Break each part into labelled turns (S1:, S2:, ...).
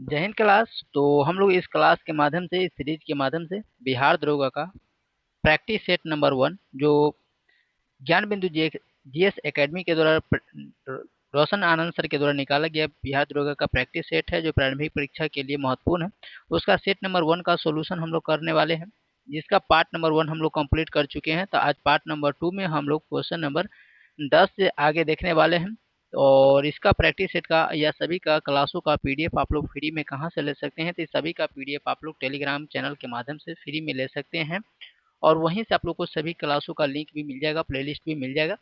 S1: जय हिंद क्लास। तो हम लोग इस क्लास के माध्यम से, इस सीरीज के माध्यम से बिहार दरोगा का प्रैक्टिस सेट नंबर 1 जो ज्ञान बिंदु जीएस एकेडमी के द्वारा रोशन आनंद सर के द्वारा निकाला गया बिहार दरोगा का प्रैक्टिस सेट है, जो प्रारंभिक परीक्षा के लिए महत्वपूर्ण है। उसका सेट नंबर 1 का सोल्यूशन हम लोग करने वाले हैं, जिसका पार्ट नंबर 1 हम लोग कंप्लीट कर चुके हैं। तो आज पार्ट नंबर 2 में हम लोग क्वेश्चन नंबर 10 से आगे देखने वाले हैं। और इसका प्रैक्टिस सेट का या सभी का क्लासों का पीडीएफ आप लोग फ्री में कहाँ से ले सकते हैं? तो इस सभी का पीडीएफ आप लोग टेलीग्राम चैनल के माध्यम से फ्री में ले सकते हैं, और वहीं से आप लोग को सभी क्लासों का लिंक भी मिल जाएगा, प्लेलिस्ट भी मिल जाएगा,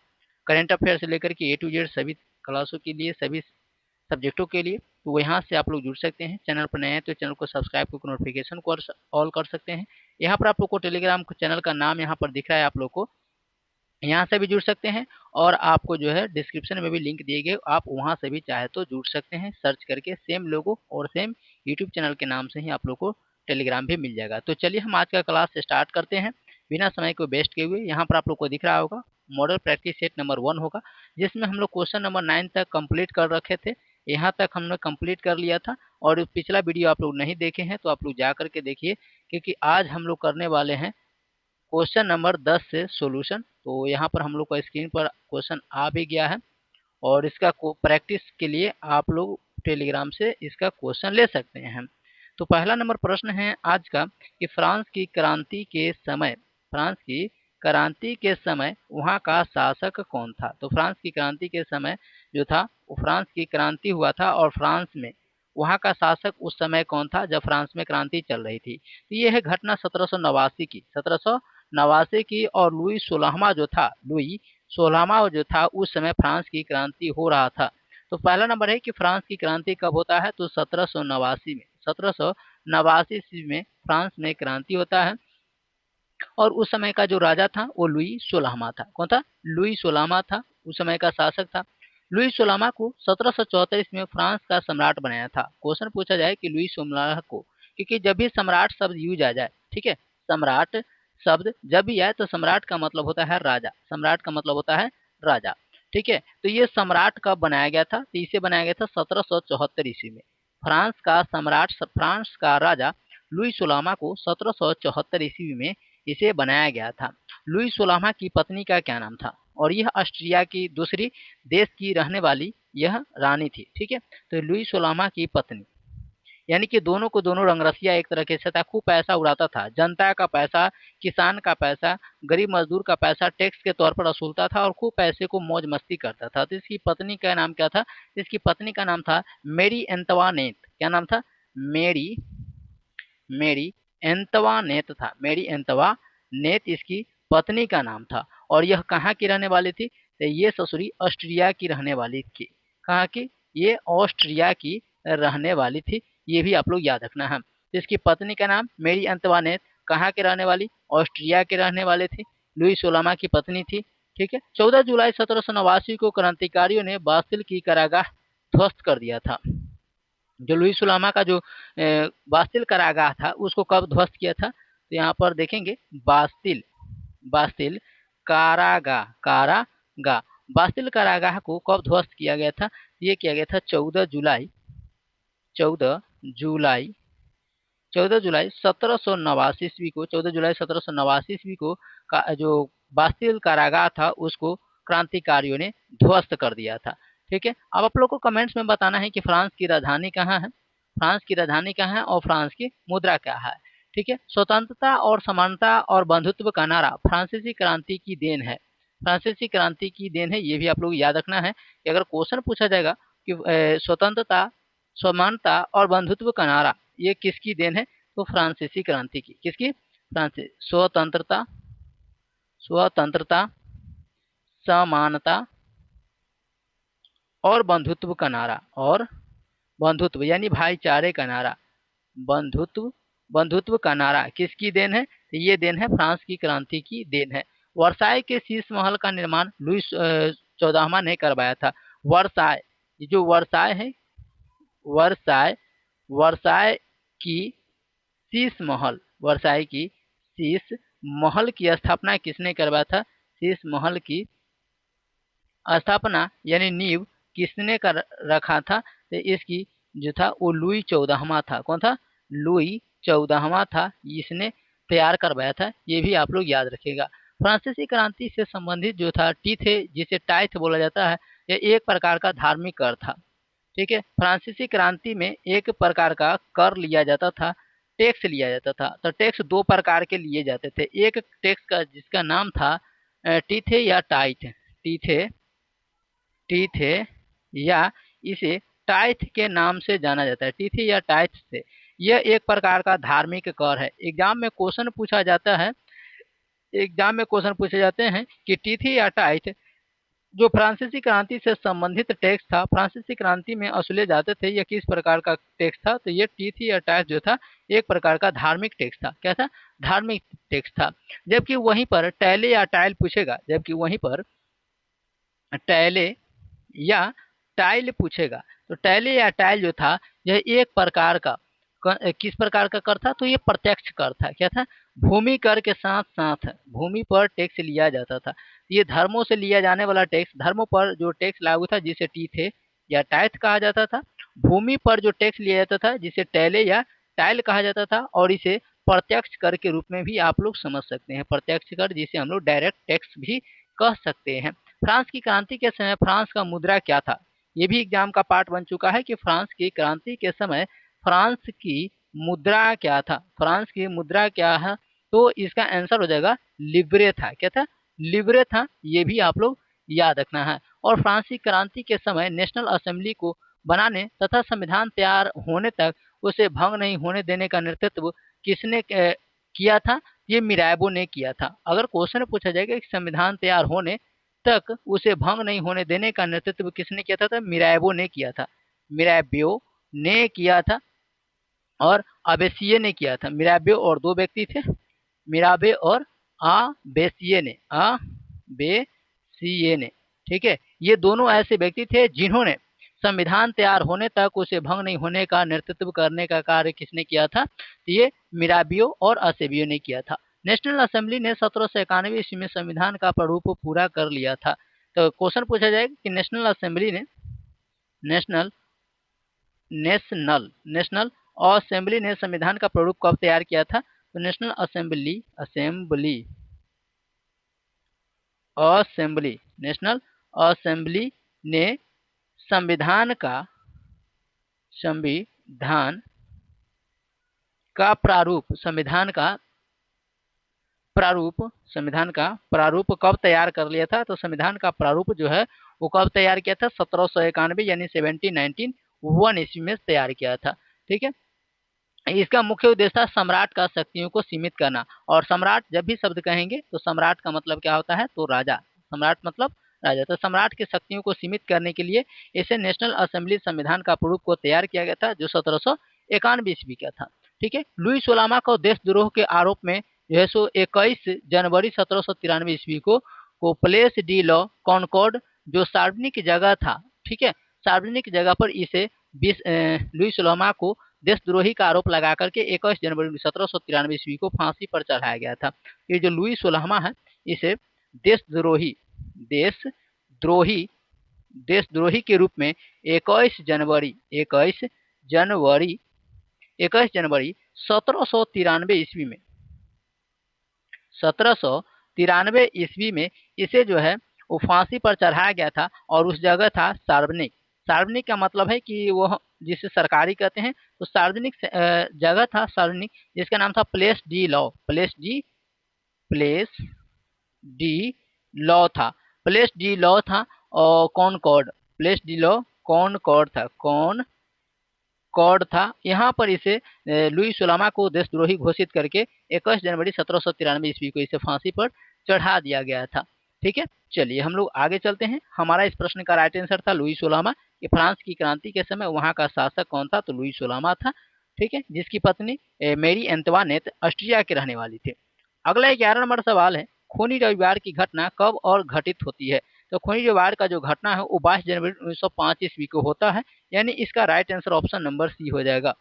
S1: करंट अफेयर से लेकर के A to Z सभी क्लासों के लिए, सभी सब्जेक्टों के लिए। तो यहाँ से आप लोग जुड़ सकते हैं। चैनल पर नए हैं तो चैनल को सब्सक्राइब करके नोटिफिकेशन को ऑल कर सकते हैं। यहाँ पर आप लोग को टेलीग्राम चैनल का नाम यहाँ पर दिख रहा है, आप लोग को यहाँ से भी जुड़ सकते हैं। और आपको जो है डिस्क्रिप्शन में भी लिंक दिए गए, आप वहाँ से भी चाहे तो जुड़ सकते हैं, सर्च करके सेम लोगो और सेम यूट्यूब चैनल के नाम से ही आप लोग को टेलीग्राम भी मिल जाएगा। तो चलिए हम आज का क्लास स्टार्ट करते हैं बिना समय को वेस्ट किए हुए। यहाँ पर आप लोग को दिख रहा होगा मॉडल प्रैक्टिस सेट नंबर 1 होगा, जिसमें हम लोग क्वेश्चन नंबर 9 तक कंप्लीट कर रखे थे। यहाँ तक हमने कंप्लीट कर लिया था, और पिछला वीडियो आप लोग नहीं देखे हैं तो आप लोग जा करके देखिए, क्योंकि आज हम लोग करने वाले हैं क्वेश्चन नंबर 10 से सॉल्यूशन। तो यहाँ पर हम लोग का स्क्रीन पर क्वेश्चन आ भी गया है, और इसका प्रैक्टिस के लिए आप लोग टेलीग्राम से इसका क्वेश्चन ले सकते हैं। तो पहला नंबर प्रश्न है आज का कि फ्रांस की क्रांति के समय वहाँ का शासक कौन था? तो फ्रांस की क्रांति के समय जो था, वो फ्रांस की क्रांति हुआ था, और फ्रांस में वहाँ का शासक उस समय कौन था जब फ्रांस में क्रांति चल रही थी? तो ये है घटना 1789 की, और लुई 16वां जो था उस समय फ्रांस की क्रांति हो रहा था। तो पहला नंबर है कि फ्रांस की क्रांति कब होता है? तो 1789 ईस्वी में फ्रांस में क्रांति होता है, और उस समय का जो राजा था वो लुई 16वां था। कौन था? लुई 16वां था, उस समय का शासक था। लुई 16वां को 1734 में फ्रांस का सम्राट बनाया था। क्वेश्चन पूछा जाए कि लुई 16 को, क्योंकि जब भी सम्राट शब्द यूज आ जाए, ठीक है, सम्राट शब्द जब भी आए तो सम्राट का मतलब होता है राजा, सम्राट का मतलब होता है राजा, ठीक है। तो ये सम्राट कब बनाया गया था? तो इसे बनाया गया था 1774 ईस्वी में। फ्रांस का सम्राट, फ्रांस का राजा लुई 16वां को 1774 ईस्वी में इसे बनाया गया था। लुई 16वां की पत्नी का क्या नाम था? और यह ऑस्ट्रिया की दूसरी देश की रहने वाली यह रानी थी, ठीक है। तो लुई 16वां की पत्नी, यानी कि दोनों को दोनों रंगरसिया एक तरह से था, खूब पैसा उड़ाता था, जनता का पैसा, किसान का पैसा, गरीब मजदूर का पैसा टैक्स के तौर पर वसूलता था, और खूब पैसे को मौज मस्ती करता था। तो इसकी पत्नी का नाम क्या था? इसकी पत्नी का नाम था मेरी एंतवानेट। क्या नाम था? मेरी मेरी एंतवानेट था, मेरी एंतवानेट इसकी पत्नी का नाम था। और यह कहाँ की रहने वाली थी? तो ये ससुरी ऑस्ट्रिया की रहने वाली थी। कहाँ की? ये ऑस्ट्रिया की रहने वाली थी, ये भी आप लोग याद रखना है। तो इसकी पत्नी का नाम मेरी एंतवानेट, कहाँ के रहने वाली? ऑस्ट्रिया के रहने वाले थे, लुई 16वां की पत्नी थी, ठीक है। 14 जुलाई 1789 को क्रांतिकारियों ने बास्तिल की कारागाह ध्वस्त कर दिया था। जो लुई 16वां का जो बास्तिल कारागाह था उसको कब ध्वस्त किया था? तो यहाँ पर देखेंगे बास्तिल कारागाह बास्तिल कारागाह को कब ध्वस्त किया गया था? ये किया गया था 14 जुलाई 1789 ईस्वी को। 14 जुलाई 1789 ईस्वी को का जो बास्तिल कारागाह था उसको क्रांतिकारियों ने ध्वस्त कर दिया था, ठीक है। अब आप लोग को कमेंट्स में बताना है कि फ्रांस की राजधानी कहाँ है, फ्रांस की राजधानी कहाँ है, और फ्रांस की मुद्रा क्या है, ठीक है। स्वतंत्रता और समानता और बंधुत्व का नारा फ्रांसीसी क्रांति की देन है, फ्रांसीसी क्रांति की देन है। ये भी आप लोग याद रखना है कि अगर क्वेश्चन पूछा जाएगा कि स्वतंत्रता, समानता और बंधुत्व का नारा ये किसकी देन है? तो फ्रांसीसी क्रांति की। किसकी? फ्रांसीसी। स्वतंत्रता, समानता और बंधुत्व का नारा, और बंधुत्व यानी भाईचारे का नारा, बंधुत्व का नारा किसकी देन है? तो ये देन है फ्रांस की क्रांति की देन है। वर्साई के शीश महल का निर्माण लुई 14वां ने करवाया था। वर्साई, जो वर्साई है, वर्साई की शीश महल, वर्साई की शीश महल की स्थापना किसने करवाया था? शीश महल की स्थापना यानी नींव किसने कर रखा था? तो इसकी जो था वो लुई 14वां था। कौन था? लुई 14वां था, इसने तैयार करवाया था, ये भी आप लोग याद रखिएगा। फ्रांसीसी क्रांति से संबंधित जो था टीथ है, जिसे टाइथ बोला जाता है, यह एक प्रकार का धार्मिक कर था। ठीक है, फ्रांसीसी क्रांति में एक प्रकार का कर लिया जाता था, टैक्स लिया जाता था। तो टैक्स दो प्रकार के लिए जाते थे। एक टैक्स का जिसका नाम था टीथे या टाइथ, टीथे टीथे या इसे टाइथ के नाम से जाना जाता है, टीथे या टाइथ से। यह एक प्रकार का धार्मिक कर है। एग्जाम में क्वेश्चन पूछा जाता है, एग्जाम में क्वेश्चन पूछे जाते हैं कि टीथी या टाइथ जो फ्रांसीसी क्रांति से संबंधित टैक्स था, फ्रांसीसी क्रांति में वसूले जाते थे, यह किस प्रकार का टैक्स था? तो ये टीथी या टैक्स जो था एक प्रकार का धार्मिक टैक्स था। क्या था? धार्मिक टैक्स था। जबकि वहीं पर टैले या टाइल पूछेगा, जबकि वहीं पर टैले या टाइल पूछेगा, तो टैले या टाइल जो था यह एक प्रकार का किस प्रकार का कर था? तो ये प्रत्यक्ष कर था। क्या था? भूमि कर के साथ साथ भूमि पर टैक्स लिया जाता था। ये धर्मों से लिया जाने वाला टैक्स, धर्मों पर जो टैक्स लागू था जिसे टीथे या टाइथ कहा जाता था। भूमि पर जो टैक्स लिया जाता था जिसे टैले या टाइल कहा जाता था। और इसे प्रत्यक्ष कर के रूप में भी आप लोग समझ सकते हैं, प्रत्यक्ष कर जिसे हम लोग डायरेक्ट टैक्स भी कह सकते हैं। फ्रांस की क्रांति के समय फ्रांस का मुद्रा क्या था? ये भी एग्जाम का पार्ट बन चुका है कि फ्रांस की क्रांति के समय फ्रांस की मुद्रा क्या था? फ्रांस की मुद्रा क्या है? तो इसका आंसर हो जाएगा लिब्रे था। क्या था? लिब्रे था। ये भी आप लोग याद रखना है। और फ्रांसीसी क्रांति के समय नेशनल असेंबली को बनाने तथा संविधान तैयार होने तक उसे भंग नहीं होने देने का नेतृत्व किसने किया था? ये मिराबो ने किया था। अगर क्वेश्चन पूछा जाएगा कि संविधान तैयार होने तक उसे भंग नहीं होने देने का नेतृत्व किसने किया था? तो मिराबो ने किया था, मिराबो ने किया था और अबेसिये ने किया था। मिराबे और दो व्यक्ति थे, मिराबे और आबेसिये ने, आबेसिये ने। ठीक है, ये दोनों ऐसे व्यक्ति थे जिन्होंने संविधान तैयार होने तक उसे भंग नहीं होने का नेतृत्व करने का कार्य किसने किया था? तो ये मिराबियो और असेबियो ने किया था। नेशनल असेंबली ने 1791 ईस्वी में संविधान का प्रारूप पूरा कर लिया था। तो क्वेश्चन पूछा जाएगा कि नेशनल असेंबली ने नेशनल नेशनल नेशनल असेंबली ने संविधान का प्रारूप कब तैयार किया था? तो national assembly assembly assembly national assembly ने संविधान का प्रारूप संविधान का प्रारूप कब तैयार कर लिया था? तो संविधान का प्रारूप जो है वो कब तैयार किया था? 1791 यानी 1791 ईस्वी में तैयार किया था। ठीक है, इसका मुख्य उद्देश्य था सम्राट का शक्तियों को सीमित करना। और सम्राट जब भी शब्द कहेंगे तो सम्राट का मतलब क्या होता है? तो राजा। सम्राट मतलब राजा। तो सम्राट की शक्तियों को सीमित करने के लिए इसे नेशनल असेंबली संविधान का प्रारूप को तैयार किया गया था, जो 1791 ईस्वी का था। ठीक है, लुई 16वां को देशद्रोह के आरोप में जो है सो 21 जनवरी 1793 ईस्वी को प्लेस डी लॉ कॉनकॉर्ड जो सार्वजनिक जगह था, ठीक है, सार्वजनिक जगह पर इसे लुई 16वां को देशद्रोही का आरोप लगा करके 21 जनवरी 1793 ईस्वी को फांसी पर चढ़ाया गया था। ये जो लुई 16वां है इसे देशद्रोही देशद्रोही के रूप में 21 जनवरी 1793 ईस्वी में 1793 ईस्वी में इसे जो है वो फांसी पर चढ़ाया गया था। और उस जगह था सार्वजनिक। सार्वजनिक का मतलब है कि वो जिसे सरकारी कहते हैं, तो सार्वजनिक जगह था सार्वजनिक, जिसका नाम था Place de la. Place de la था। प्लेस डी लॉ था और Concorde, Place de la Concorde था। यहाँ पर इसे लुई 16वां को देशद्रोही घोषित करके 21 जनवरी 1793 ईस्वी को इसे फांसी पर चढ़ा दिया गया था। ठीक है, चलिए हम लोग आगे चलते हैं। हमारा इस प्रश्न का राइट आंसर था लुई 16वां। कि फ्रांस की क्रांति के समय वहां का शासक कौन था? तो लुई 16वां था। ठीक है, जिसकी पत्नी मेरी एंतवानेट ऑस्ट्रिया के रहने वाली थी। अगला 11 नंबर सवाल है, खूनी रविवार की घटना कब और घटित होती है? तो खूनी रविवार का जो घटना है वो 22 जनवरी 1905 ईस्वी को होता है। यानी इसका right answer option number C हो जाएगा,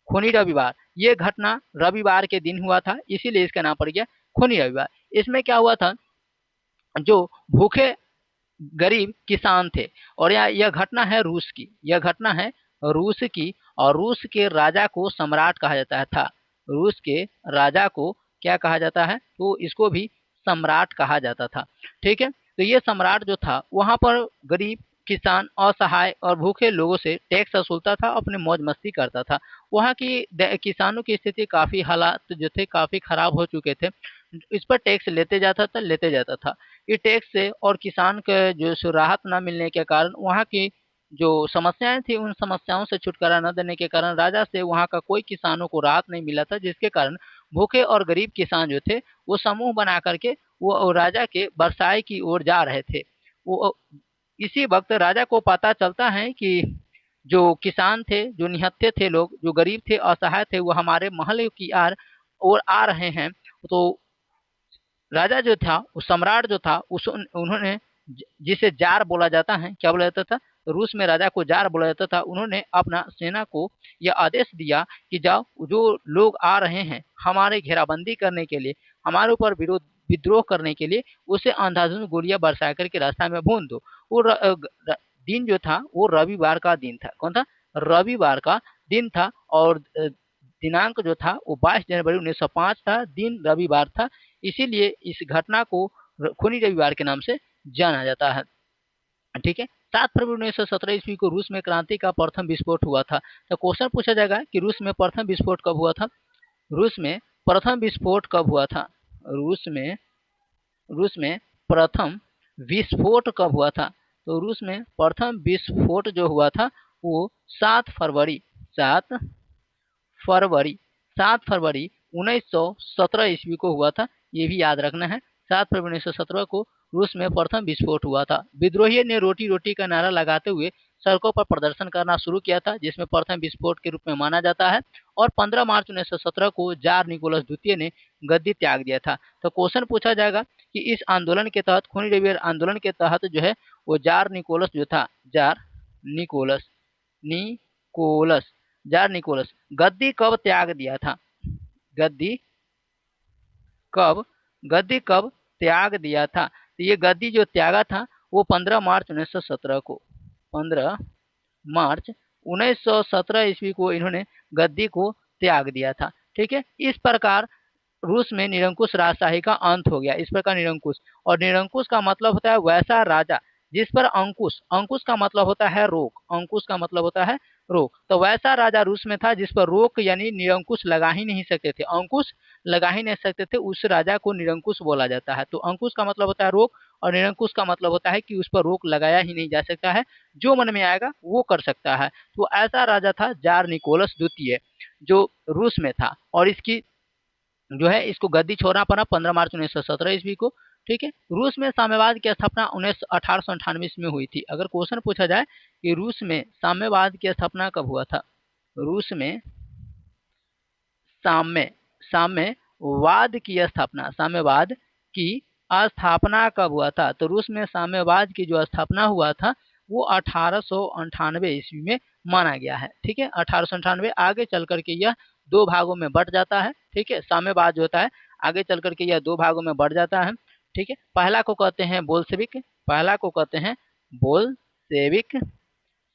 S1: खूनी रविवार। ये घटना रविवार के दिन हुआ था, इसीलिए इसका नाम पड़ गया खूनी रविवार। इसमें क्या हुआ था? जो भूखे गरीब किसान थे, और यह घटना है रूस की, यह घटना है रूस की। और रूस के राजा को सम्राट कहा जाता था। रूस के राजा को क्या कहा जाता है, तो इसको भी सम्राट कहा जाता था। ठीक है, तो ये सम्राट जो था वहां पर गरीब, किसान, असहाय और भूखे लोगों से टैक्स वसूलता था, अपने मौज मस्ती करता था। वहाँ की किसानों की स्थिति काफी, हालात जो थे काफी खराब हो चुके थे। इस पर टैक्स लेते जाता था। ये टैक्स से और किसान के जो राहत न मिलने के कारण, वहाँ की जो समस्याएं थी, उन समस्याओं से छुटकारा न देने के कारण राजा से वहाँ का कोई किसानों को राहत नहीं मिला था, जिसके कारण भूखे और गरीब किसान जो थे वो समूह बना करके वो राजा के बरसाई की ओर जा रहे थे। वो इसी वक्त राजा को पता चलता है कि जो किसान थे, जो निहत्थे थे लोग, जो गरीब थे, असहाय थे, वो हमारे महल की ओर आ रहे हैं। तो राजा जो था, वो सम्राट जो था, उस उन्होंने जिसे जार बोला जाता है, क्या बोला जाता था, रूस में राजा को जार बोला जाता था। उन्होंने अपना सेना को यह आदेश दिया कि जाओ, जो लोग आ रहे हैं हमारे घेराबंदी करने के लिए, हमारे ऊपर विद्रोह करने के लिए, उसे अंधाधुंध गोलियां बरसा करके रास्ता में भून दो। वो दिन जो था वो रविवार का दिन था। कौन था? रविवार का दिन था। और दिनांक जो था वो 22 जनवरी 1905 था, दिन रविवार था। इसीलिए इस घटना को खूनी रविवार के नाम से जाना जाता है। ठीक है, 7 फरवरी 1917 ईस्वी को रूस में क्रांति का प्रथम विस्फोट हुआ था। तो क्वेश्चन पूछा जाएगा कि रूस में प्रथम विस्फोट कब हुआ था? रूस में प्रथम विस्फोट कब हुआ था? रूस में प्रथम विस्फोट कब हुआ था? तो रूस में प्रथम विस्फोट जो हुआ था वो 7 फरवरी 1917 ईस्वी को हुआ था। ये भी याद रखना है, 7 फरवरी 1917 को रूस में प्रथम विस्फोट हुआ था। विद्रोहियों ने रोटी रोटी का नारा लगाते हुए सड़कों पर प्रदर्शन करना शुरू किया था, जिसमें प्रथम विस्फोट के रूप में माना जाता है। और 15 मार्च 1917 को जार निकोलस द्वितीय ने गद्दी त्याग दिया था। तो क्वेश्चन पूछा जाएगा कि इस आंदोलन के तहत, खूनी रविवार आंदोलन के तहत जो है, वो जार निकोलस जो था, निकोलस निकोलस जार निकोलस गद्दी कब त्याग दिया था? गद्दी कब गद्दी कब त्याग दिया था? तो ये गद्दी जो त्यागा था वो 15 मार्च 1917 को, 15 मार्च 1917 ईस्वी को इन्होंने गद्दी को त्याग दिया था। ठीक है, इस प्रकार रूस में निरंकुश राजशाही का अंत हो गया। इस प्रकार निरंकुश, और निरंकुश का मतलब होता है वैसा राजा जिस पर अंकुश, अंकुश का मतलब होता है रोक, अंकुश का मतलब होता है रोक। तो वैसा राजा रूस में था जिस पर रोक यानी निरंकुश लगा ही नहीं सकते थे, अंकुश लगा ही नहीं सकते थे, उस राजा को निरंकुश बोला जाता है। तो अंकुश का मतलब होता है रोक, और निरंकुश का मतलब होता है कि उस पर रोक लगाया ही नहीं जा सकता है, जो मन में आएगा वो कर सकता है। तो ऐसा राजा था जार निकोलस द्वितीय, जो रूस में था। और इसकी जो है, इसको गद्दी छोड़ना पड़ा 15 मार्च 1917 ईस्वी को। ठीक है, रूस में साम्यवाद की स्थापना 1898 में हुई थी। अगर क्वेश्चन पूछा जाए कि रूस में साम्यवाद की स्थापना कब हुआ था, रूस में साम्य साम्यवाद की स्थापना कब हुआ था? तो रूस में साम्यवाद की जो स्थापना हुआ था वो 1898 ईस्वी में माना गया है। ठीक है, 1898। आगे चल करके यह दो भागों में बट जाता है। ठीक है, साम्यवाद जो होता है आगे चल करके यह दो भागों में बढ़ जाता है। ठीक है, पहला को कहते हैं बोल्शेविक,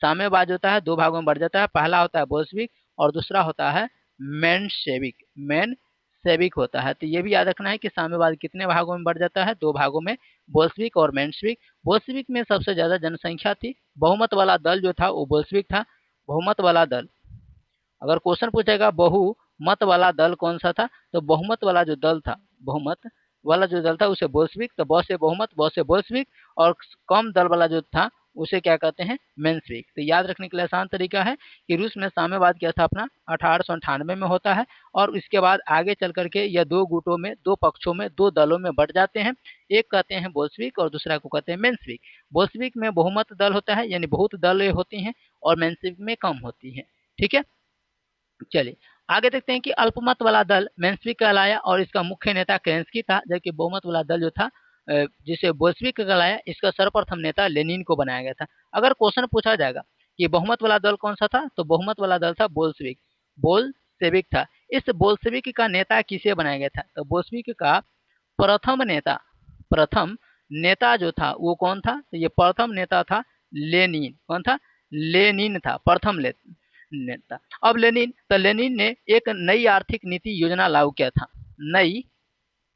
S1: साम्यवाद होता है दो भागों में बढ़ जाता है। पहला होता है बोल्शेविक और दूसरा होता है मेंशेविक होता है। तो ये भी याद रखना है कि साम्यवाद कितने भागों में बढ़ जाता है? दो भागों में, बोल्शेविक और मेंशेविक। बोल्शेविक में सबसे ज्यादा जनसंख्या थी, बहुमत वाला दल जो था वो बोल्शेविक था। बहुमत वाला दल, अगर क्वेश्चन पूछेगा बहुमत वाला दल कौन सा था, तो बहुमत वाला जो दल था, बहुमत वाला जो दल था उसे बोल्शेविक, तो ब से बहुमत, ब से बोल्शेविक, और कम दल वाला जो था उसे क्या कहते हैं? मेंशेविक। तो याद रखने के लिए आसान तरीका है कि रूस में साम्यवाद की स्थापना 1898 में होता है, और इसके बाद आगे चल करके यह दो गुटों में, दो पक्षों में, दो दलों में बढ़ जाते हैं। एक कहते हैं बोल्शेविक और दूसरा को कहते हैं मेंशेविक। बोल्शेविक में बहुमत दल होता है, यानी बहुत दलें होती हैं, और मेंशेविक में कम होती है। ठीक है, चलिए आगे देखते हैं कि अल्पमत वाला दल मेंशेविक कहलाया और इसका मुख्य नेता केरेंस्की था, जबकि बहुमत वाला दल जो था जिसे बोल्शेविक कहलाया, इसका सर्वप्रथम नेता लेनिन को बनाया गया था। अगर क्वेश्चन पूछा जाएगा कि बहुमत वाला दल कौन सा था, तो बहुमत वाला दल था बोल्शेविक था। इस बोल्शेविक का नेता किसे बनाया गया था? तो बोल्शेविक का प्रथम नेता जो था वो कौन था? तो ये प्रथम नेता था लेनिन। कौन था? लेनिन था प्रथम नेता। अब लेनिन ने एक नई आर्थिक नीति योजना लागू किया था। नई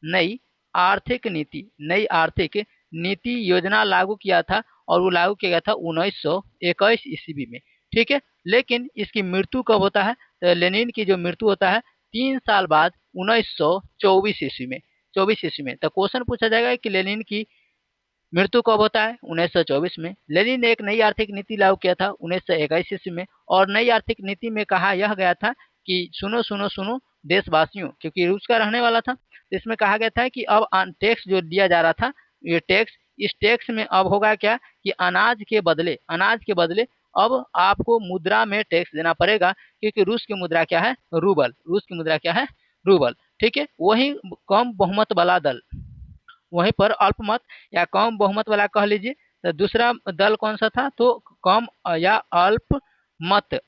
S1: नई नई आर्थिक नीति योजना लागू किया था, और वो लागू किया गया था 1921 ईस्वी में। ठीक है, लेकिन इसकी मृत्यु कब होता है? तो लेनिन की जो मृत्यु होता है 3 साल बाद 1924 ईस्वी में। 24 ईस्वी में। तो क्वेश्चन पूछा जाएगा कि लेनिन की मृत्यु कब होता है? 1924 में। लेनिन ने एक नई आर्थिक नीति लागू किया था 1921 ईस्वी में, और नई आर्थिक नीति में कहा यह गया था कि सुनो सुनो सुनो देशवासियों, क्योंकि रूस का रहने वाला था, तो इसमें कहा गया था कि अब टैक्स जो दिया जा रहा था, ये टैक्स, इस टैक्स में अब होगा क्या कि अनाज के बदले अब आपको मुद्रा में टैक्स देना पड़ेगा, क्योंकि रूस की मुद्रा क्या है? रूबल। रूस की मुद्रा क्या है? रूबल। ठीक है, वही कम बहुमत वाला दल, वहीं पर अल्पमत या कम बहुमत वाला कह लीजिए, तो दूसरा दल कौन सा था? तो कम या अल्पमत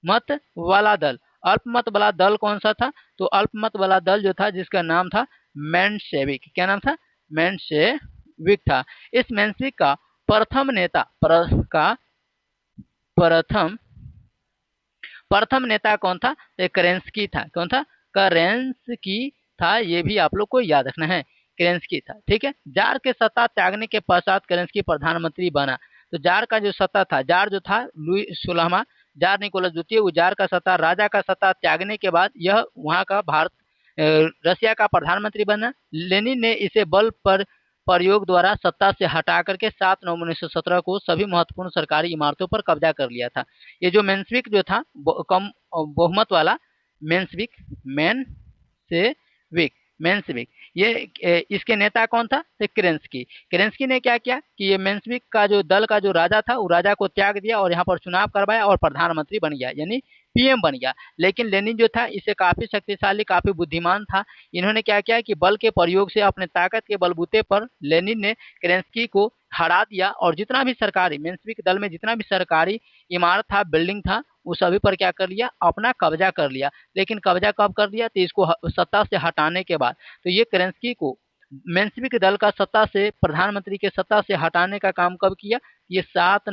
S1: मत वाला दल। अल्पमत वाला दल कौन सा था? तो अल्पमत वाला दल जो था, जिसका नाम था मेंशेविक। क्या नाम था? मेंशेविक था। इस मेंशेविक का प्रथम नेता का प्रथम प्रथम नेता कौन था? करेंस्की था। कौन था? करेंस्की था। ये भी आप लोग को याद रखना है, करेंस्की था। ठीक है, जार के सत्ता त्यागने के पश्चात करेंस्की प्रधानमंत्री बना। तो जार का जो सत्ता था, जार जो था लुई 16वां जार निकोलस द्वितीय, वो जार का सत्ता, राजा का सत्ता त्यागने के बाद यह वहाँ का रसिया का प्रधानमंत्री बना। लेनिन ने इसे बल पर प्रयोग द्वारा सत्ता से हटा करके 7 नवंबर 1917 को सभी महत्वपूर्ण सरकारी इमारतों पर कब्जा कर लिया था। ये जो मेंशेविक जो था, कम बहुमत वाला मेंशेविक मेंशेविक मेंशेविक ये इसके नेता कौन था? तो केरेंस्की। केरेंस्की ने क्या किया कि ये मेंशेविक का जो दल का जो राजा था, वो राजा को त्याग दिया और यहाँ पर चुनाव करवाया और प्रधानमंत्री बन गया, यानी पीएम बन गया। लेकिन लेनिन जो था, इसे काफी शक्तिशाली, काफी बुद्धिमान था। इन्होंने क्या किया कि बल के प्रयोग से, अपने ताकत के बलबूते पर लेनिन ने केरेंस्की को हरा दिया, और जितना भी सरकारी मेंशेविक दल में जितना भी सरकारी इमारत था, बिल्डिंग था, वो सभी पर क्या कर लिया? अपना कब्जा कर लिया। लेकिन कब्जा कब कर दिया? तो इसको सत्ता से हटाने के बाद। तो ये केरेंस्की को मेंशेविक दल का सत्ता से, प्रधानमंत्री के सत्ता से हटाने का काम कब किया? ये 7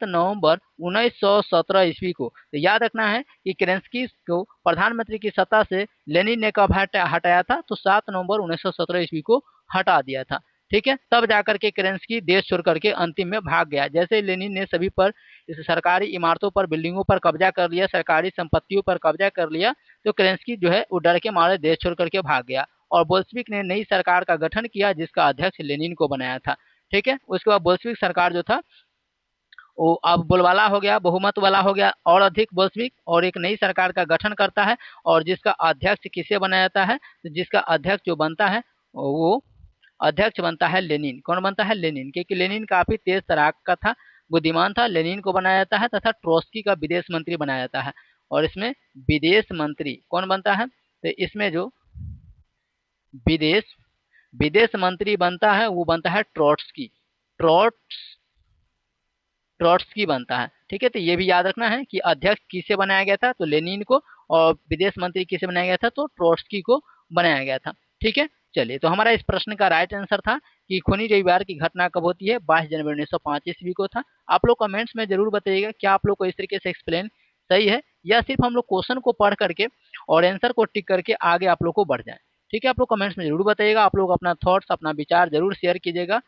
S1: नवंबर 1917 ईस्वी को। तो याद रखना है कि केरेंस्की को प्रधानमंत्री की सत्ता से लेनिन ने कब हटाया था? तो 7 नवंबर 1917 ईस्वी को हटा दिया था। ठीक है, तब जाकर के केरेंस्की देश छोड़ करके अंतिम में भाग गया। जैसे लेनिन ने सभी पर, इस सरकारी इमारतों पर, बिल्डिंगों पर कब्जा कर लिया, सरकारी संपत्तियों पर कब्जा कर लिया, तो केरेंस्की जो है वो डर के मारे देश छोड़ करके भाग गया, और बोल्शेविक ने नई सरकार का गठन किया, जिसका अध्यक्ष लेनिन को बनाया था। ठीक है, उसके बाद बोल्शेविक सरकार जो था वो अब बोलबाला हो गया, बहुमत वाला हो गया, और अधिक बोल्शेविक, और एक नई सरकार का गठन करता है, और जिसका अध्यक्ष किसे बनाया जाता है? तो जिसका अध्यक्ष जो बनता है, वो अध्यक्ष बनता है लेनिन। कौन बनता है? लेनिन, क्योंकि लेनिन काफी तेज तर्राक का था, बुद्धिमान था। लेनिन को बनाया जाता है, तथा ट्रोट्स्की का विदेश मंत्री बनाया जाता है। और इसमें विदेश मंत्री कौन बनता है? तो इसमें जो विदेश विदेश मंत्री बनता है, वो बनता है ट्रोट्स्की। ट्रोट्स ट्रोट्स्की बनता है। ठीक है, तो ये भी याद रखना है कि अध्यक्ष किसे बनाया गया था? तो लेनिन को। और विदेश मंत्री किसे बनाया गया था? तो ट्रोट्स्की को बनाया गया था। ठीक है, चलिए, तो हमारा इस प्रश्न का राइट आंसर था कि खूनी रविवार की घटना कब होती है? 22 जनवरी 1905 ईस्वी को था। आप लोग कमेंट्स में जरूर बताइएगा क्या आप लोग को इस तरीके से एक्सप्लेन सही है, या सिर्फ हम लोग क्वेश्चन को पढ़ करके और आंसर को टिक करके आगे आप लोग को बढ़ जाए। ठीक है, आप लोग कमेंट्स में जरूर बताइएगा। आप लोग अपना थॉट्स, अपना विचार जरूर शेयर कीजिएगा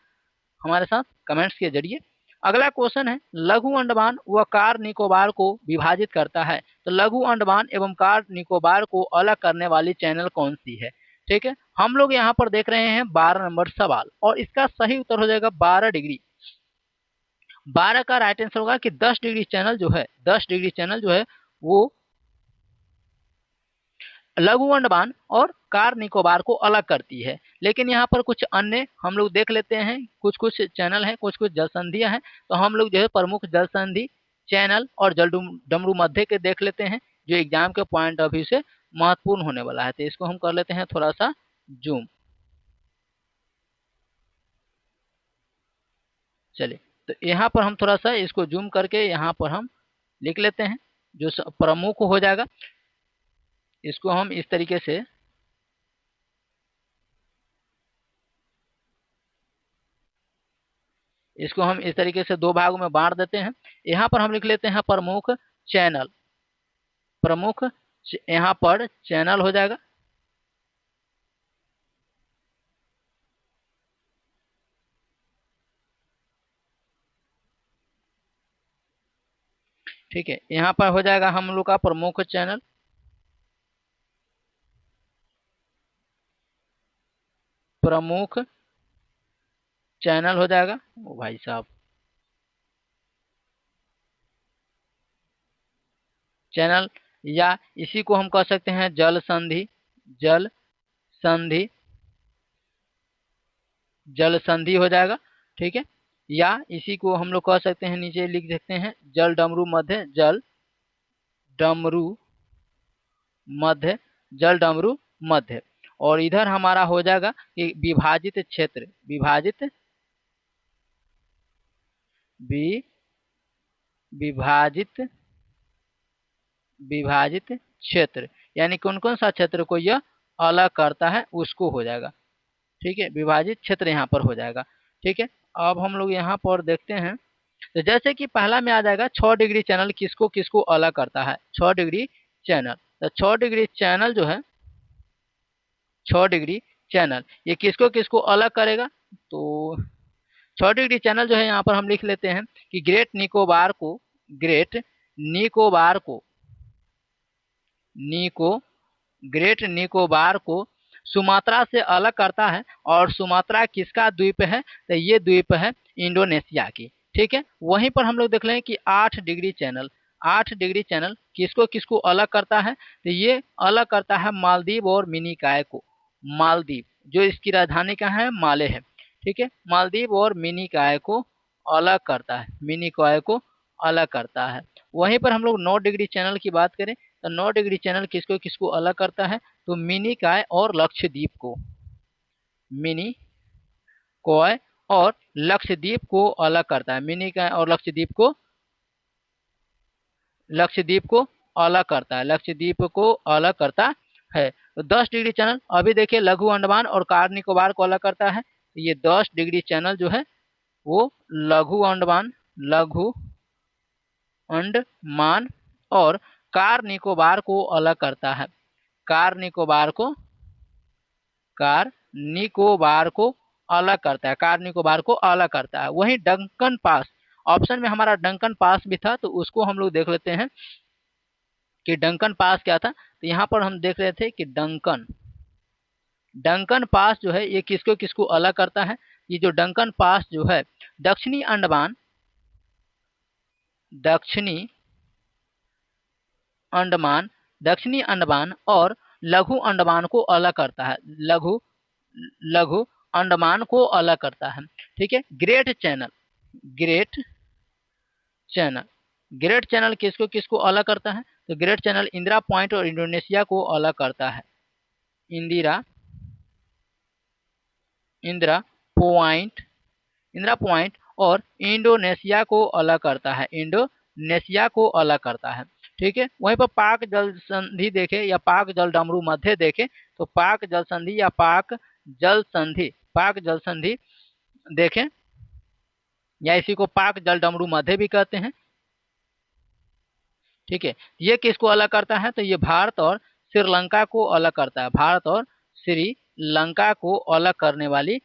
S1: हमारे साथ कमेंट्स के जरिए। अगला क्वेश्चन है, लघु अंडमान व कार निकोबार को विभाजित करता है। तो लघु अंडमान एवं कार निकोबार को अलग करने वाली चैनल कौन सी है? ठीक है, हम लोग यहाँ पर देख रहे हैं 12 नंबर सवाल, और इसका सही उत्तर हो जाएगा 12 डिग्री। 12 का राइट आंसर होगा कि 10 डिग्री चैनल जो है, 10 डिग्री चैनल जो है वो लघु अंडमान और कार निकोबार को अलग करती है। लेकिन यहाँ पर कुछ अन्य हम लोग देख लेते हैं, कुछ कुछ चैनल हैं, कुछ कुछ जल संधियां हैं। तो हम लोग जो है प्रमुख जल संधि, चैनल और जल डमरू मध्य के देख लेते हैं, जो एग्जाम के पॉइंट ऑफ व्यू से महत्वपूर्ण होने वाला है। तो इसको हम कर लेते हैं थोड़ा सा जूम। चलिए, तो यहाँ पर हम थोड़ा सा इसको जूम करके यहाँ पर हम लिख लेते हैं, जो प्रमुख हो जाएगा। इसको हम इस तरीके से इसको हम इस तरीके से दो भागों में बांट देते हैं। यहाँ पर हम लिख लेते हैं प्रमुख चैनल, प्रमुख यहाँ पर चैनल हो जाएगा। ठीक है, यहाँ पर हो जाएगा हम लोग का प्रमुख चैनल, प्रमुख चैनल हो जाएगा। ओ भाई साहब, चैनल, या इसी को हम कह सकते हैं जल संधि, जल संधि, जल संधि हो जाएगा। ठीक है, या इसी को हम लोग कह सकते हैं, नीचे लिख सकते हैं जल डमरू मध्य, जल डमरू मध्य, जल डमरू मध्य। और इधर हमारा हो जाएगा कि विभाजित क्षेत्र, विभाजित विभाजित विभाजित क्षेत्र, यानी कौन कौन सा क्षेत्र को यह अलग करता है उसको हो जाएगा। ठीक है, विभाजित क्षेत्र यहाँ पर हो जाएगा। ठीक है, अब हम लोग यहाँ पर देखते हैं, तो जैसे कि पहला में आ जाएगा 6 डिग्री चैनल किसको किसको अलग करता है। 6 डिग्री चैनल, तो 6 डिग्री चैनल जो है, 6 डिग्री चैनल ये किसको किसको अलग करेगा। तो 6 डिग्री चैनल जो है यहाँ पर हम लिख लेते हैं कि ग्रेट निकोबार को, ग्रेट निकोबार को, ग्रेट निकोबार को सुमात्रा से अलग करता है। और सुमात्रा किसका द्वीप है, तो ये द्वीप है इंडोनेशिया की। ठीक है, वहीं पर हम लोग देख लें कि 8 डिग्री चैनल, 8 डिग्री चैनल किसको किसको अलग करता है, तो ये अलग करता है मालदीव और मिनिकॉय को। मालदीव जो इसकी राजधानी का है माले है। ठीक है, मालदीव और मिनिकॉय को अलग करता है, मिनिकॉय को अलग करता है। वहीं पर हम लोग 9 डिग्री चैनल की बात करें, तो 9 डिग्री चैनल किसको किसको अलग करता है, तो मिनिकॉय और लक्षद्वीप को, मिनिकॉय और लक्षद्वीप को अलग करता है, मिनिकॉय और लक्षद्वीप को, लक्षद्वीप को अलग करता है, लक्षद्वीप को अलग करता है। तो 10 डिग्री चैनल अभी देखिए लघु अंडमान और कार निकोबार को अलग करता है। ये 10 डिग्री चैनल जो है वो लघु अंडमान, लघु अंडमान और कार निकोबार को अलग करता है, कार निकोबार को, कार निकोबार को अलग करता है, कार निकोबार को अलग करता है। वहीं डंकन पास, ऑप्शन में हमारा डंकन पास भी था, तो उसको हम लोग देख लेते हैं कि डंकन पास क्या था। तो यहाँ पर हम देख रहे थे कि डंकन, डंकन पास जो है ये किसको किसको अलग करता है। ये जो डंकन पास जो है दक्षिणी अंडमान, दक्षिणी अंडमान, दक्षिणी अंडमान और लघु अंडमान को अलग करता है, लघु लघु अंडमान को अलग करता है। ठीक है, great channel, great channel, great channel किसको किसको अलग करता है, तो ग्रेट चैनल इंदिरा पॉइंट और इंडोनेशिया को अलग करता है, इंदिरा, इंदिरा पॉइंट, इंदिरा पॉइंट और इंडोनेशिया को अलग करता है, इंडोनेशिया को अलग करता है। ठीक है, वहीं पर पाक जल संधि देखे या पाक जल डमरू मध्य देखे, तो पाक जल संधि या पाक जल संधि, पाक जल संधि देखें, या इसी को पाक जल डमरू मध्य भी कहते हैं। ठीक है, ये किसको अलग करता है, तो ये भारत और श्रीलंका को अलग करता है, भारत और श्रीलंका को अलग करने वाली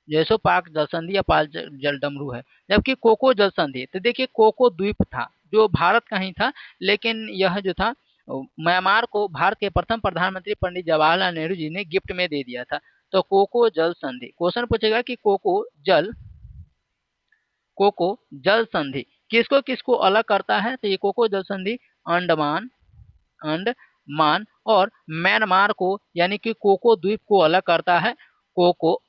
S1: जैसो पाक जल संधि या पाक जल डमरू है। जबकि कोको जल संधि, तो देखिए कोको द्वीप था जो भारत का ही था, लेकिन यह जो था म्यांमार को भारत के प्रथम प्रधानमंत्री पंडित जवाहरलाल नेहरू जी ने गिफ्ट में दे दिया था। तो कोको जल संधि, क्वेश्चन पूछेगा कि कोको जल संधि किसको किसको अलग करता है, तो ये कोको जल संधि अंडमान, अंडमान और म्यांमार को, यानी कि कोको द्वीप को अलग करता है, कोको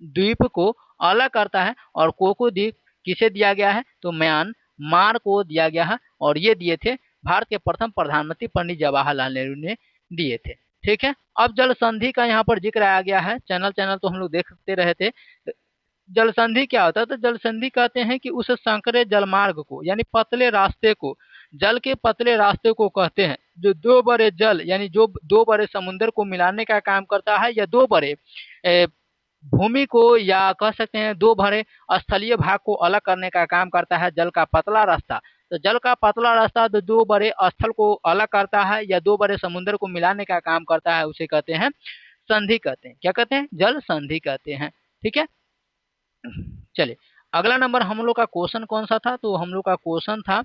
S1: द्वीप को अलग करता है। और कोको द्वीप किसे दिया गया है, तो म्यांमार को दिया गया है, और ये दिए थे भारत के प्रथम प्रधानमंत्री पंडित जवाहरलाल नेहरू ने दिए थे। ठीक है, अब जल संधि का यहाँ पर जिक्र आया गया है, चैनल चैनल तो हम लोग देखते रहे थे। जल संधि क्या होता है, तो जल संधि कहते हैं कि उस संकरे जलमार्ग को, यानी पतले रास्ते को, जल के पतले रास्ते को कहते हैं, जो दो बड़े जल यानी जो दो बड़े समुद्र को मिलाने का काम करता है, या दो बड़े भूमि को या कह सकते हैं दो भरे स्थलीय भाग को अलग करने का काम करता है जल का पतला रास्ता। तो जल का पतला रास्ता तो दो बड़े स्थल को अलग करता है या दो बड़े समुद्र को मिलाने का काम करता है, उसे कहते हैं संधि कहते हैं। क्या कहते हैं? जल संधि कहते हैं। ठीक है, चलिए अगला नंबर हम लोग का क्वेश्चन कौन सा था? तो हम लोग का क्वेश्चन था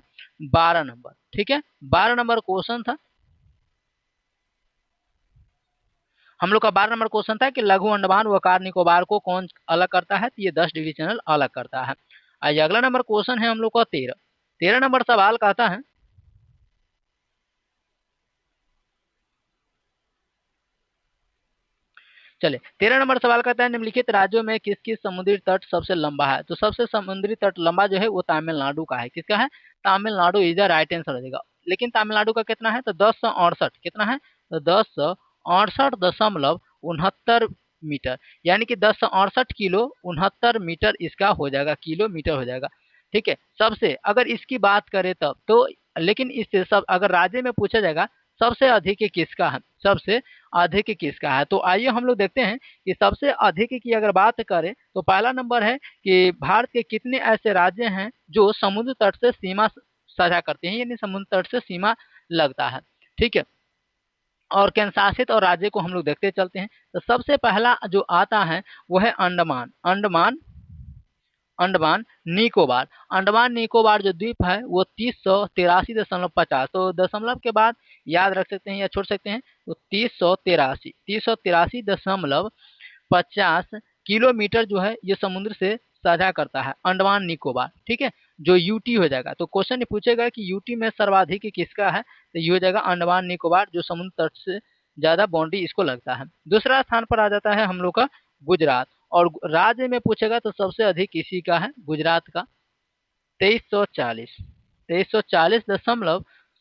S1: 12 नंबर। ठीक है, 12 नंबर क्वेश्चन था हम लोग का। 12 नंबर क्वेश्चन था कि लघु अंडमान व कार निकोबार को कौन अलग करता है? तो ये 10 डिग्री चैनल अलग करता है। आइए अगला नंबर क्वेश्चन है हम लोग का 13। 13 नंबर सवाल कहता है, चले 13 नंबर सवाल कहता है निम्नलिखित राज्यों में किस किस समुद्री तट सबसे लंबा है? तो सबसे समुद्री तट लंबा जो है वो तमिलनाडु का है। किसका है? Tamil Nadu is the right answer हो जाएगा। लेकिन तमिलनाडु का कितना है? तो 1068। कितना है? तो 1068.69 मीटर, यानी कि 1068 किलो 69 मीटर इसका हो जाएगा, किलोमीटर हो जाएगा। ठीक है, सबसे अगर इसकी बात करें तब तो, लेकिन इससे सब अगर राज्य में पूछा जाएगा सबसे अधिक किसका है, सबसे अधिक किसका है, तो आइए हम लोग देखते हैं कि सबसे अधिक की अगर बात करें तो पहला नंबर है कि भारत के कितने ऐसे राज्य हैं जो समुद्र तट से सीमा साझा करते हैं, यानी समुद्र तट से सीमा लगता है। ठीक है, और केंद्र शासित और राज्य को हम लोग देखते चलते हैं। तो सबसे पहला जो आता है वो है अंडमान। अंडमान निकोबार। अंडमान निकोबार जो द्वीप है वो 30,183.50, तो दशमलव के बाद याद रख सकते हैं या छोड़ सकते हैं। तो 30,83.50 किलोमीटर जो है ये समुद्र से साझा करता है अंडमान निकोबार। ठीक है, जो यूटी हो जाएगा। तो क्वेश्चन ये पूछेगा कि यूटी में सर्वाधिक किसका है? तो ये हो जाएगा अंडमान निकोबार, जो समुद्र तट से ज्यादा बाउंड्री इसको लगता है। दूसरा स्थान पर आ जाता है हम लोग का गुजरात, और राज्य में पूछेगा तो सबसे अधिक इसी का है, गुजरात का। 2340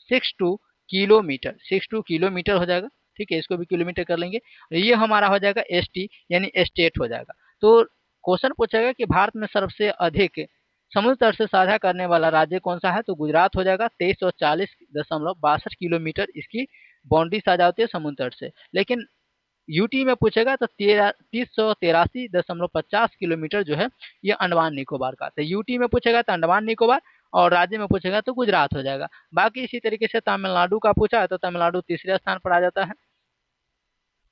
S1: 62 किलोमीटर हो जाएगा। ठीक है, इसको भी किलोमीटर कर लेंगे। ये हमारा हो जाएगा एसटी, यानी स्टेट हो जाएगा। तो क्वेश्चन पूछेगा कि भारत में सबसे अधिक समुद्र तट से साझा करने वाला राज्य कौन सा है? तो गुजरात हो जाएगा। 2340.62 किलोमीटर इसकी बाउंड्री साझा होती है समुद्र तट से। लेकिन यूटी में पूछेगा तो 30,183.50 किलोमीटर जो है ये अंडमान निकोबार का। तो यूटी में पूछेगा तो अंडमान निकोबार, और राज्य में पूछेगा तो गुजरात हो जाएगा। बाकी इसी तरीके से तमिलनाडु का पूछा तो तमिलनाडु तीसरे स्थान पर आ जाता है।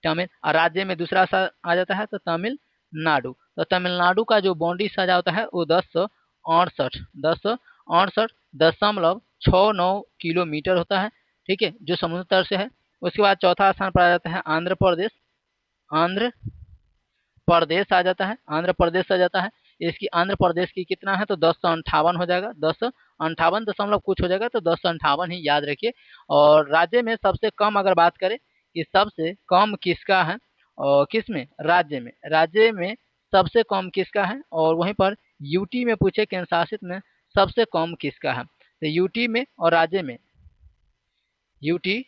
S1: तमिल और राज्य में दूसरा आ जाता है तो तमिलनाडु। तो तमिलनाडु का जो बाउंड्री साझा होता है वो 1068 दशमलव 69 किलोमीटर होता है। ठीक है, जो समुद्र तट से है। उसके बाद चौथा स्थान पर आ जाता है आंध्र प्रदेश। आंध्र प्रदेश आ जाता है, आंध्र प्रदेश आ जाता है। इसकी आंध्र प्रदेश की कितना है? तो 1058 हो जाएगा, 1058 दशमलव कुछ हो जाएगा, तो 1058 ही याद रखिए। और राज्य में सबसे कम अगर बात करें कि सबसे कम किसका है, और किस में? राज्य में सबसे कम किसका है, और वहीं पर यूटी में पूछे केंद्र शासित में सबसे कम किसका है। तो यूटी में और राज्य में, यूटी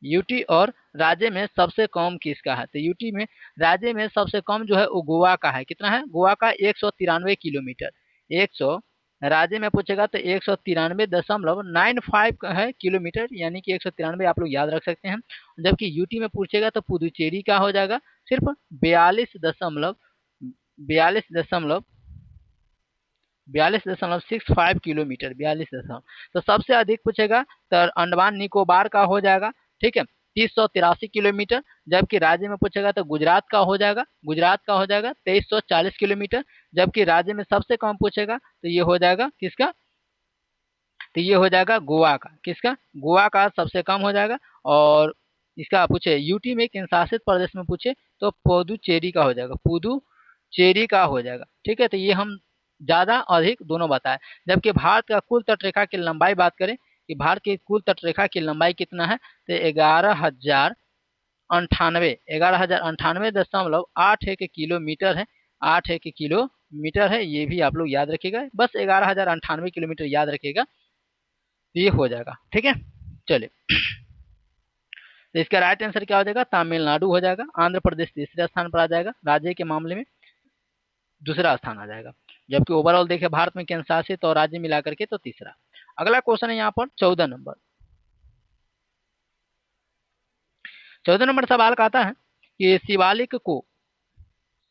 S1: यूटी और राज्य में सबसे कम किसका है? तो यूटी में राज्य में सबसे कम जो है वो गोवा का है। कितना है? गोवा का 193 किलोमीटर। 100 राज्य में पूछेगा तो 193.95 का है किलोमीटर, यानी कि 193 आप लोग याद रख सकते हैं। जबकि यूटी में पूछेगा तो पुदुचेरी का हो जाएगा सिर्फ 42.65 किलोमीटर, 42 दशमलव। तो सबसे अधिक पूछेगा तो अंडमान निकोबार का हो जाएगा। ठीक है, 30,183 किलोमीटर। जबकि राज्य में पूछेगा तो गुजरात का हो जाएगा, 2340 किलोमीटर। जबकि राज्य में सबसे कम पूछेगा तो ये हो जाएगा किसका? तो ये हो जाएगा गोवा का। किसका? गोवा का सबसे कम हो जाएगा। और इसका पूछे यूटी में केंद्र शासित प्रदेश में पूछे तो पुदुचेरी का हो जाएगा, पुदुचेरी का हो जाएगा। ठीक है, तो ये हम ज्यादा अधिक दोनों बताए। जबकि भारत का कुल तटरेखा की लंबाई बात करें कि भारत की कुल तटरेखा की लंबाई कितना है? तो 11,098 दशमलव 81 किलोमीटर है। ये भी आप लोग याद रखिएगा, बस 11,098 किलोमीटर याद रखिएगा, ये हो जाएगा। ठीक है, चलिए तो इसका राइट आंसर क्या हो जाएगा? तमिलनाडु हो जाएगा। आंध्र प्रदेश तीसरे स्थान पर आ जाएगा, राज्य के मामले में दूसरा स्थान आ जाएगा। जबकि ओवरऑल देखें भारत में केंद्र शासित और राज्य मिलाकर के तो तीसरा। अगला क्वेश्चन है यहाँ पर 14 नंबर। 14 नंबर सवाल का आता है कि शिवालिक को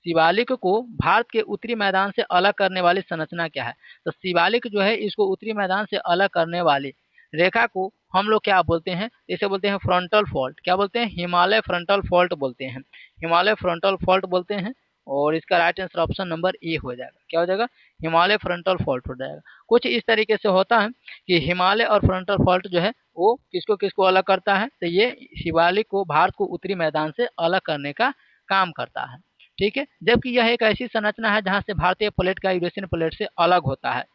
S1: शिवालिक को भारत के उत्तरी मैदान से अलग करने वाली संरचना क्या है? तो शिवालिक जो है इसको उत्तरी मैदान से अलग करने वाली रेखा को हम लोग क्या बोलते हैं? इसे बोलते हैं फ्रंटल फॉल्ट। क्या बोलते हैं? हिमालय फ्रंटल फॉल्ट बोलते हैं। हिमालय फ्रंटल फॉल्ट बोलते हैं। और इसका right answer option number A हो जाएगा। क्या हो जाएगा? हिमालय फ्रंटल फॉल्ट हो जाएगा। कुछ इस तरीके से होता है कि हिमालय और फ्रंटल फॉल्ट जो है वो किसको किसको अलग करता है? तो ये शिवालिक को भारत को उत्तरी मैदान से अलग करने का काम करता है। ठीक है, जबकि यह एक ऐसी संरचना है जहां से भारतीय प्लेट का यूरेशियन प्लेट से अलग होता है।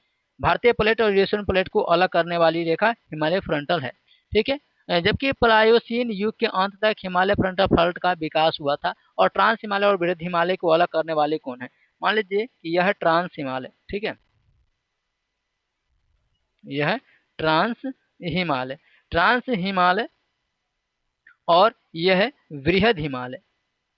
S1: भारतीय प्लेट और यूरेशियन प्लेट को अलग करने वाली रेखा हिमालय फ्रंटल है। ठीक है, जबकि प्लायोसीन युग के अंत तक हिमालय फ्रंटल फॉल्ट का विकास हुआ था। और ट्रांस हिमालय और बृहद हिमालय को अलग करने वाले कौन है? मान लीजिए कि यह है ट्रांस हिमालय। ठीक है, यह है ट्रांस हिमालय। ट्रांस हिमालय और यह है वृहद हिमालय।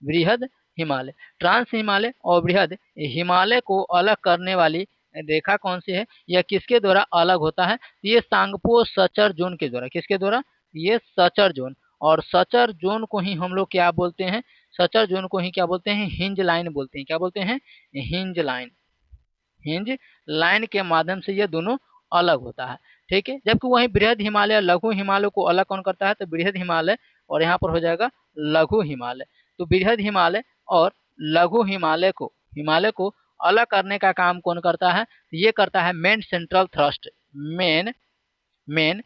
S1: वृहद हिमालय, ट्रांस हिमालय और वृहद हिमालय को अलग करने वाली रेखा कौन सी है? यह किसके द्वारा अलग होता है? ये सांगपो सचर जोन के द्वारा। किसके द्वारा? ये सचर जोन। और सचर जोन को ही हम लोग क्या बोलते हैं? सचर जोन को ही क्या बोलते हैं? हिंज लाइन बोलते हैं। क्या बोलते हैं? Hinge line. हिंज लाइन के माध्यम से ये दोनों अलग होता है। ठीक है, जबकि वहीं बृहद हिमालय लघु हिमालय को अलग कौन करता है? तो बृहद हिमालय और यहाँ पर हो जाएगा लघु हिमालय। तो बृहद हिमालय और लघु हिमालय को अलग करने का काम कौन करता है? ये करता है main central thrust. Main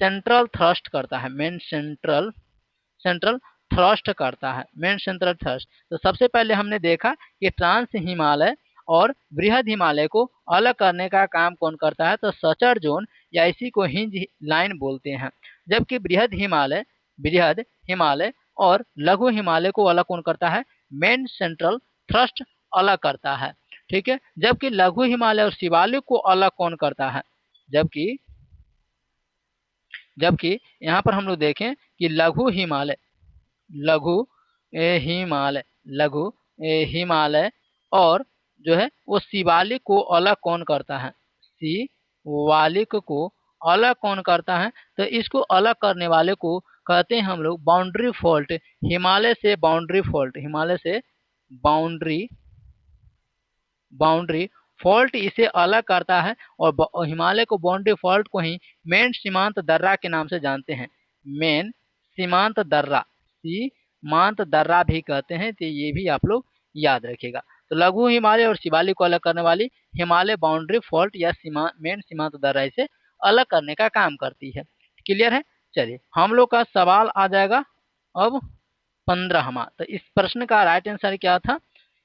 S1: central thrust करता है। मेन सेंट्रल थ्रस्ट करता है। Main central thrust. तो सबसे पहले हमने देखा कि ट्रांस हिमालय और बृहद हिमालय को अलग करने का काम कौन करता है? तो सचर जोन या इसी को हिंज लाइन बोलते हैं। जबकि बृहद हिमालय और लघु हिमालय को अलग कौन करता है? मेन सेंट्रल थ्रस्ट अलग करता है। ठीक है, जबकि लघु हिमालय और शिवालिक को अलग कौन करता है? जबकि यहाँ पर हम लोग देखें कि लघु हिमालय और जो है वो शिवालिक को अलग कौन करता है? शिवालिक को अलग कौन करता है? तो इसको अलग करने वाले को कहते हैं हम लोग बाउंड्री फॉल्ट। हिमालय से बाउंड्री फॉल्ट इसे अलग करता है। और हिमालय को बाउंड्री फॉल्ट को ही मेन सीमांत दर्रा के नाम से जानते हैं। मेन सीमांत दर्रा भी कहते हैं। तो ये भी आप लोग याद रखिएगा। तो लघु हिमालय और शिवालिक को अलग करने वाली हिमालय बाउंड्री फॉल्ट या मेन सीमांत दर्रा इसे अलग करने का काम करती है। क्लियर है? चलिए हम लोग का सवाल आ जाएगा अब 15वां। तो इस प्रश्न का राइट आंसर क्या था?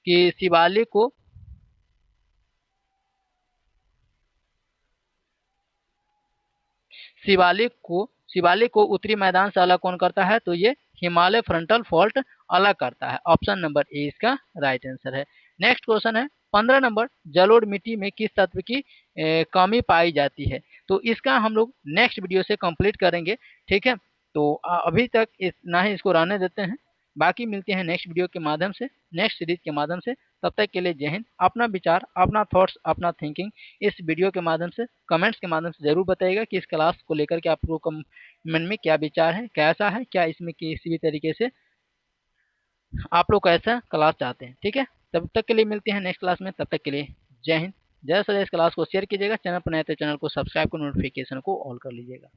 S1: कि शिवालिक को उत्तरी मैदान से अलग कौन करता है? तो ये हिमालय फ्रंटल फॉल्ट अलग करता है। ऑप्शन नंबर ए इसका राइट आंसर है। नेक्स्ट क्वेश्चन है 15 नंबर, जलोढ़ मिट्टी में किस तत्व की कमी पाई जाती है? तो इसका हम लोग नेक्स्ट वीडियो से कंप्लीट करेंगे। ठीक है, तो अभी तक इतना ही इसको रहने देते हैं। बाकी मिलते हैं नेक्स्ट वीडियो के माध्यम से, नेक्स्ट सीरीज के माध्यम से। तब तक के लिए जय हिंद। अपना विचार, अपना थॉट्स, अपना थिंकिंग इस वीडियो के माध्यम से, कमेंट्स के माध्यम से जरूर बताइएगा कि इस क्लास को लेकर के आपको मन में क्या विचार है, कैसा है, क्या इसमें किसी भी तरीके से आप लोग कैसा क्लास चाहते हैं। ठीक है, तब तक के लिए मिलते हैं नेक्स्ट क्लास में। तब तक के लिए जय हिंद। जैसे इस क्लास को शेयर कीजिएगा, चैनल पर नए तो चैनल को सब्सक्राइब कर नोटिफिकेशन को ऑल कर लीजिएगा।